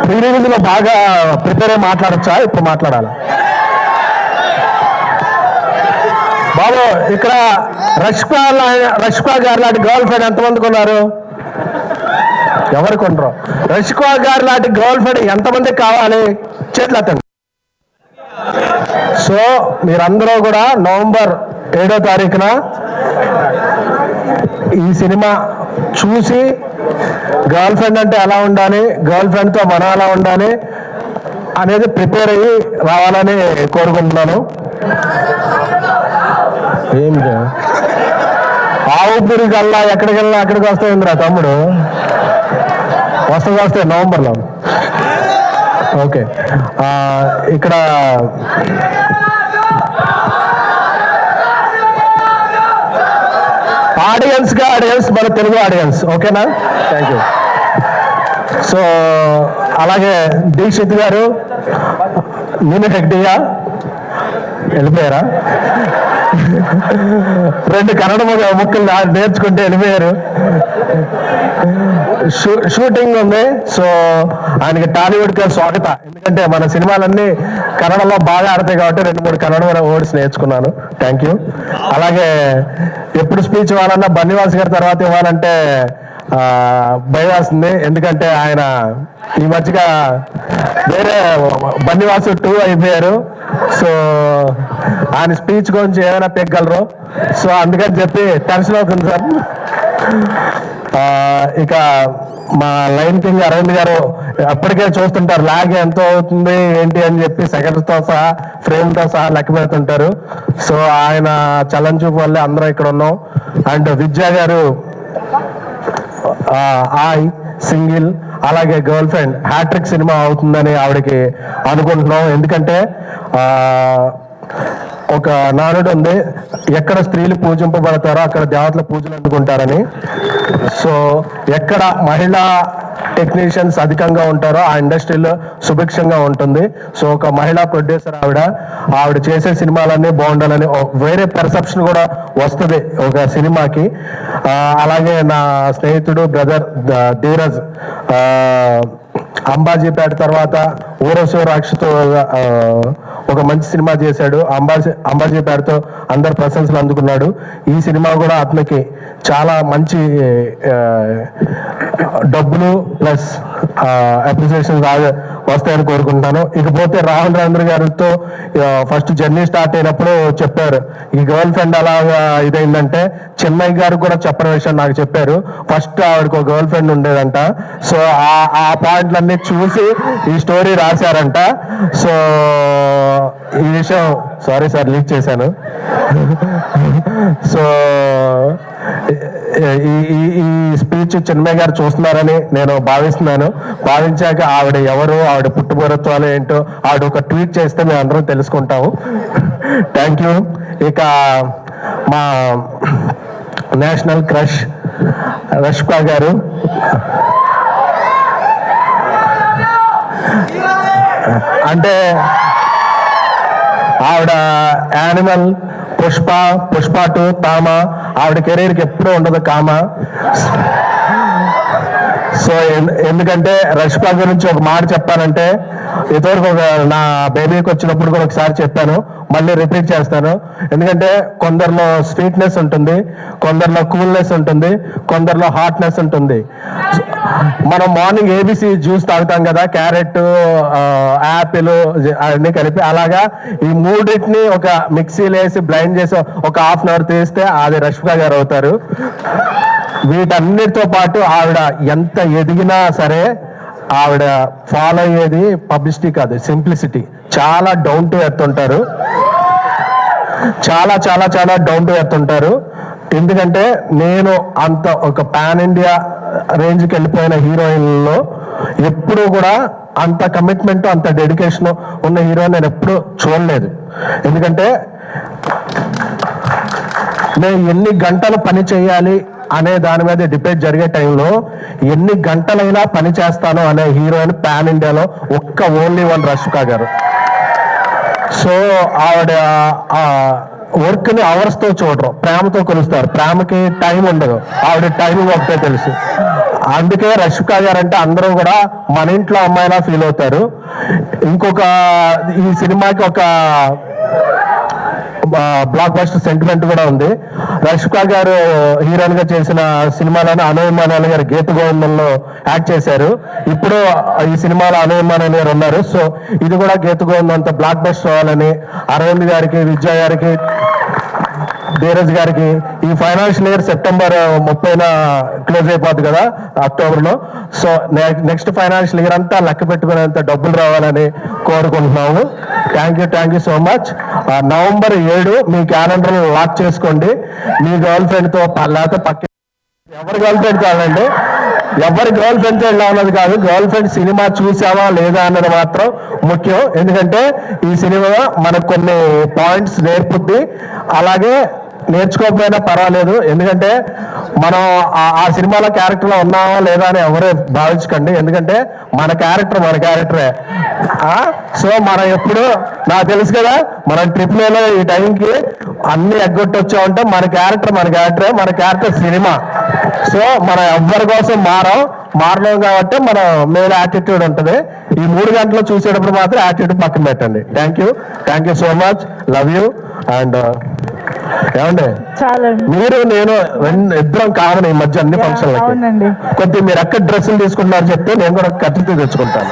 Pre రిలీజ్లో బాగా prepare అయ్యి మాట్లాడచ్చా? ఇప్పుడు మాట్లాడాలి బాబు. ఇక్కడ రష్కా గారు లాంటి గర్ల్ ఫ్రెండ్ ఎంతమందికి ఉన్నారు? ఎవరికి ఉండరు? రష్కా గారు లాంటి గర్ల్ ఫ్రెండ్ ఎంతమందికి కావాలి? చేతులు ఎత్తండి. సో మీరందరూ కూడా నవంబర్ 7వ తారీఖున ఈ సినిమా చూసి గర్ల్ ఫ్రెండ్ అంటే ఎలా ఉండాలి, గర్ల్ ఫ్రెండ్తో మనం ఎలా ఉండాలి అనేది ప్రిపేర్ అయ్యి రావాలని కోరుకుంటున్నాను. ఏంటి ఆవుపురి కల్లా ఎక్కడికి వెళ్ళినా అక్కడికి వస్తాయిందిరా తమ్ముడు. వస్తే నవంబర్లో. ఓకే, ఇక్కడ ఆడియన్స్ మన తెలుగు ఆడియన్స్. ఓకేనా? Thank you. సో అలాగే దీక్షిత్ గారు, నేను హెగ్డియా వెళ్ళిపోయారా? 2 కన్నడ ముక్కలు నేర్చుకుంటే వెళ్ళిపోయారు. షూటింగ్ ఉంది. సో ఆయనకి టాలీవుడ్కి స్వాగత. ఎందుకంటే మన సినిమాలన్నీ కన్నడలో బాగా ఆడతాయి కాబట్టి 2-3 కన్నడ వర్డ్స్ నేర్చుకున్నాను. Thank you. అలాగే ఎప్పుడు స్పీచ్ ఇవ్వాలన్నా బన్నివాస్ గారి తర్వాత ఇవ్వాలంటే భయం వేస్తుంది. ఎందుకంటే ఆయన ఈ మధ్యగా వేరే బన్నివాసు 2 అయిపోయారు. సో ఆయన స్పీచ్ గురించి ఏమైనా పెగ్గలరు. సో అందుకని చెప్పి టెన్షన్ అవుతుంది సార్. ఇక మా లైన్ కింగ్ అరవింద్ గారు అప్పటికే చూస్తుంటారు లాగ్ ఎంత అవుతుంది ఏంటి అని చెప్పి సెకండ్స్తో సహా ఫ్రేమ్తో సహా లెక్క పెడుతుంటారు. సో ఆయన చలన్ చూపు వల్లే అందరం ఇక్కడ ఉన్నాం. అండ్ విద్యా గారు సింగిల్, అలాగే గర్ల్ ఫ్రెండ్ హ్యాట్రిక్ సినిమా అవుతుందని ఆవిడకి అనుకుంటున్నాం. ఎందుకంటే ఒక నానుడు ఉంది, ఎక్కడ స్త్రీలు పూజింపబడతారో అక్కడ దేవతల పూజలు అందుకుంటారని. సో ఎక్కడ మహిళా టెక్నీషియన్స్ అధికంగా ఉంటారో ఆ ఇండస్ట్రీలో సుభిక్షంగా ఉంటుంది. సో ఒక మహిళా ప్రొడ్యూసర్ ఆవిడ చేసే సినిమాలన్నీ బాగుండాలని వేరే పర్సెప్షన్ కూడా వస్తుంది ఒక సినిమాకి. అలాగే నా స్నేహితుడు బ్రదర్ ధీరజ్ అంబాజీపేట తర్వాత ఊరసు రాక్షతో ఒక మంచి సినిమా చేశాడు. అంబాజీపేటతో అందరు ప్రశంసలు అందుకున్నాడు. ఈ సినిమా కూడా అతనికి చాలా మంచి డబ్బులు ప్లస్ అప్రిసియేషన్ వస్తాయని కోరుకుంటాను. ఇకపోతే రాహుల్ రాంద్ర గారితో ఫస్ట్ జర్నీ స్టార్ట్ అయినప్పుడు చెప్పారు ఈ గర్ల్ ఫ్రెండ్ అలాగా ఇదైందంటే, చెన్నై గారు కూడా చెప్పిన విషయం నాకు చెప్పారు. ఫస్ట్ ఆవిడకు ఒక గర్ల్ ఫ్రెండ్ ఉండేదంట. సో ఆ పాయింట్లన్నీ చూసి ఈ స్టోరీ రాశారంట. సో ఈ విషయం సారీ సార్ లీక్ చేశాను. సో ఈ స్పీచ్ చిన్మయ్య గారు చూస్తున్నారని నేను భావించాక ఆవిడ ఎవరు, ఆవిడ పుట్టుపూర్వత్వాలు ఏంటో ఆవిడ ఒక ట్వీట్ చేస్తే మేము అందరం తెలుసుకుంటాము. Thank you. ఇక మా నేషనల్ క్రష్ రష్కా గారు, అంటే ఆవిడ యానిమల్, పుష్ప 2, తామ, ఆవిడ కెరీర్కి ఎప్పుడూ ఉండదు కామ. సో ఎందుకంటే రష్పా గురించి ఒక మాట చెప్పాలంటే, ఇదివరకు నా బేబీకి వచ్చినప్పుడు కూడా ఒకసారి చెప్పాను, మళ్ళీ రిపీట్ చేస్తాను. ఎందుకంటే కొందరిలో స్వీట్నెస్ ఉంటుంది, కొందరిలో కూల్నెస్ ఉంటుంది, కొందరిలో హాట్నెస్ ఉంటుంది. మనం మార్నింగ్ ఏబిసి జ్యూస్ తాగుతాం కదా, క్యారెట్, యాపిల్ అన్ని కలిపి, అలాగా ఈ మూడింటిని ఒక మిక్సీలో వేసి బ్లైండ్ చేసి ఒక హాఫ్ అన్ అవర్ తీస్తే అది రష్మిక గారు అవుతారు. వీటన్నిటితో పాటు ఆవిడ ఎంత ఎదిగినా సరే ఆవిడ ఫాలో అయ్యేది పబ్లిసిటీ కాదు, సింప్లిసిటీ. చాలా డౌన్ టు ఎర్త్ ఉంటారు, చాలా చాలా చాలా డౌన్ టు ఎర్త్ ఉంటారు. ఎందుకంటే నేను అంత ఒక పాన్ ఇండియా రేంజ్కి వెళ్ళిపోయిన హీరోయిన్లో ఎప్పుడూ కూడా అంత కమిట్మెంట్, అంత డెడికేషన్ ఉన్న హీరోయిన్ నేను ఎప్పుడూ చూడలేదు. ఎందుకంటే నేను ఎన్ని గంటలు పని చేయాలి అనే దాని మీద డిబేట్ జరిగే టైంలో ఎన్ని గంటలైనా పని చేస్తాను అనే హీరోయిన్ పాన్ ఇండియాలో ఓన్లీ వన్ రష్మిక గారు. సో ఆవిడ వర్క్ ని అవర్స్ తో చూడరు, ప్రేమతో కొలుస్తారు. ప్రేమకి టైం ఉండదు, ఆవిడ టైమింగ్ ఒకటే తెలుసు. అందుకే రష్మిక గారు అంటే అందరూ కూడా మన ఇంట్లో అమ్మాయిలా ఫీల్ అవుతారు. ఇంకొక ఈ సినిమాకి ఒక బ్లాక్ బస్టర్ సెంటిమెంట్ కూడా ఉంది. రష్మిక గారు హీరోయిన్ గా చేసిన సినిమాలోనే అనుమానాలు గారు గీత గోవిందంలో యాక్ట్ చేశారు. ఇప్పుడు ఈ సినిమాలో అనుమానాలు గారు ఉన్నారు. సో ఇది కూడా గీత గోవిందంతో బ్లాక్ బస్టర్ అవ్వాలని అరవింద్ గారికి, విజయ్ గారికి, ధీరజ్ గారికి ఈ ఫైనాన్షియల్ ఇయర్ సెప్టెంబర్ 30న క్లోజ్ అయిపోద్ది కదా అక్టోబర్ లో. సో నెక్స్ట్ ఫైనాన్షియల్ ఇయర్ అంతా లెక్క పెట్టుకునేంత డబ్బులు రావాలని కోరుకుంటున్నాము. Thank you so much. November 7 మీ క్యాలెండర్ లాక్ చేసుకోండి. మీ గర్ల్ ఫ్రెండ్ తో లేకపోతే పక్క ఎవరి గర్ల్ ఫ్రెండ్ కాదండి, ఎవరి గర్ల్ ఫ్రెండ్ తో ఇలా ఉన్నది కాదు. గర్ల్ ఫ్రెండ్ సినిమా చూసావా లేదా అన్నది మాత్రం ముఖ్యం. ఎందుకంటే ఈ సినిమా మనకు కొన్ని పాయింట్స్ నేర్పుద్ది. అలాగే నేర్చుకోకపోయినా పర్వాలేదు, ఎందుకంటే మనం ఆ సినిమాలో క్యారెక్టర్ లో ఉన్నామా లేదా అని ఎవరు భావించకండి. ఎందుకంటే మన క్యారెక్టరే. సో మనం ఎప్పుడు నాకు తెలుసు కదా, మనం ట్రిప్ లో ఈ టైంకి అన్ని ఎగ్గొట్టి వచ్చామంటే మన క్యారెక్టర్ సినిమా. సో మనం ఎవ్వరి కోసం మారలేం కాబట్టి మనం మేలు యాటిట్యూడ్ ఉంటుంది. ఈ 3 గంటలు చూసేటప్పుడు మాత్రం యాటిట్యూడ్ పక్కన పెట్టండి. Thank you so much. Love you. And ఏమండి, మీరు నేను ఇద్దరం కావాలి ఈ మధ్య అన్ని ఫంక్షన్లకి. కొద్దిగా మీరు ఎక్కడ డ్రెస్సులు తీసుకుంటున్నారు చెప్తే నేను కూడా ఖర్చు తెచ్చుకుంటాను.